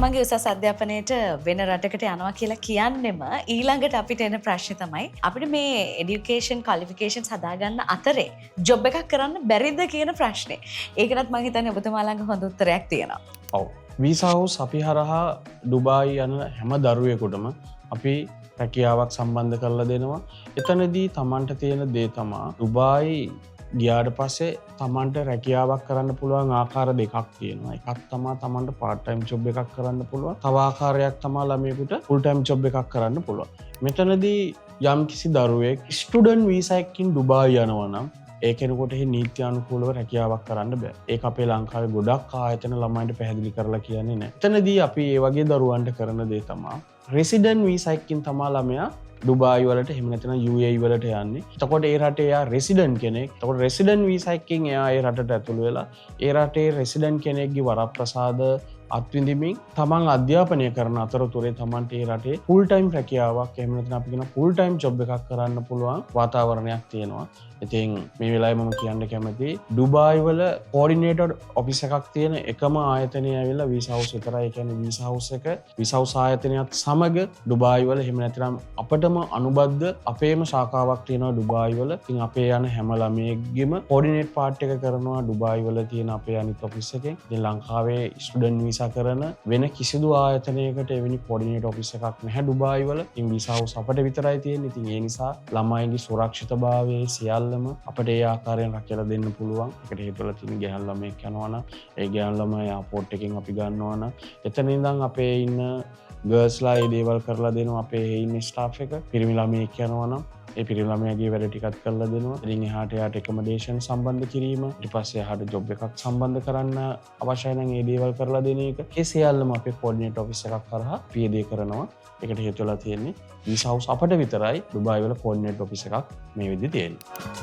තමන්ගේ උසස් අධ්‍යාපනයට වෙන රටකට යනවා කියලා කියන්නෙම ඊළඟට අපිට එන ප්‍රශ්නේ තමයි අපිට මේ এডুকেෂන් ක්වොලිෆිකේෂන්ස් හදාගන්න අතරේ ජොබ් එකක් කරන්න බැරිද කියන ප්‍රශ්නේ. ඒකටත් මම හිතන්නේ ඔබතුමා ළඟ හොඳ උත්තරයක් තියෙනවා. ඔව්. වීසා හවුස් අපි හරහා ඩුබායි යන හැම දරුවෙකුටම අපි රැකියාවක් සම්බන්ධ කරලා දෙනවා. එතනදී Tamanට තියෙන දේ තමයි ඩුබායි ගියාට පස්සේ Tamanට රැකියාවක් කරන්න පුළුවන් ආකාර දෙකක් තියෙනවා. එකක් තමයි Tamanට part time job එකක් කරන්න පුළුවන්. තව ආකාරයක් තමයි ළමයෙකුට full time job එකක් කරන්න පුළුවන්. මෙතනදී යම් කිසි දරුවෙක් ස්ටුඩන්ට් වීසා එකකින් ඩුබායි යනවා නම් ඒ කෙනෙකුට නීත්‍යානුකූලව රැකියාවක් කරන්න බෑ. ඒක අපේ ලංකාවේ ගොඩක් ආයතන ළමයින්ට පැහැදිලි කරලා කියන්නේ නැහැ. එතනදී අපි මේ වගේ දරුවන්ට කරන දේ තමයි රෙසිඩන්ට් වීසා එකකින් තමයි ළමයා ඩුබායි වලට එහෙම නැත්නම් UAE වලට යන්නේ. එතකොට ඒ රටේ එයා රෙසිඩන්ට් කෙනෙක්. එතකොට රෙසිඩන්ට් වීසා එකකින් එයා ඒ රටට ඇතුළු වෙලා ඒ රටේ රෙසිඩන්ට් කෙනෙක්ගේ වරප්‍රසාද අත්විඳිමින් තමන් අධ්‍යාපනය කරන අතරතුරේ තමන්ට ඒ රටේ ෆුල් ටයිම් රැකියාවක් එහෙම නැත්නම් අපි කියන ෆුල් ටයිම් ජොබ් එකක් කරන්න පුළුවන් වාතාවරණයක් තියෙනවා. ඉතින් මේ වෙලාවේ මම කියන්න කැමතියි ඩුබායි වල කෝඩිනේටර් ඔෆිස් එකක් තියෙන එකම ආයතනය ඇවිල්ලා වීසා හවුස් විතරයි. ඒ කියන්නේ වීසා හවුස් එක වීසා හවුස් ආයතනයත් සමග ඩුබායි වල එහෙම නැත්නම් අපටම අනුබද්ධ අපේම ශාඛාවක් තියෙනවා ඩුබායි වල. ඉතින් අපේ යන හැම ළමයෙක්ගෙම කෝඩිනේට් පාර්ට් එක කරනවා ඩුබායි වල තියෙන අපේ අනිත් ඔෆිස් එකෙන්. ඉතින් ලංකාවේ ස්ටුඩන්ට් වීසා කරන වෙන කිසිදු ආයතනයකට එවැනි කෝඩිනේට් ඔෆිස් එකක් නැහැ ඩුබායි වල. ඉතින් වීසා හවුස් අපිට විතරයි තියෙන්නේ. ඉතින් ඒ නිසා ළමයිගේ සුරක්ෂිතභාවය සියල්ල අපට ඒ ආකාරයෙන් රැකලා දෙන්න පුළුවන්. ඒකට හේතුවලා තියෙන ගැහැණු ළමයෙක් යනවා නම් ඒ ගැහැණු ළමයා එයාපෝට් එකෙන් අපි ගන්නවා නම් එතන ඉඳන් අපේ ඉන්න ගර්ල්ස්ලා ඒ දේවල් කරලා දෙනවා. අපේ ඉන්න ස්ටාෆ් එක පිරිමි ළමයෙක් යනවා නම් ඒ පිරිමි ළමයාගේ වැඩ ටිකක් කරලා දෙනවා. ඉතින් එහාට එයාට එකමඩේෂන් සම්බන්ධ කිරීම, ඊට පස්සේ එහාට ජොබ් එකක් සම්බන්ධ කරන්න අවශ්‍යයි නම් ඒ දේවල් කරලා දෙන එක. ඒ සියල්ලම අපේ කෝඩිනේට් ඔෆිස් එකක් කරහා අපි ඒ දේ කරනවා. ඒකට හේතුවලා තියෙන්නේ වීසා හවුස් අපිට විතරයි ඩුබායි වල කෝඩිනේට් ඔෆිස් එකක් මේ විදිහට තියෙන්නේ.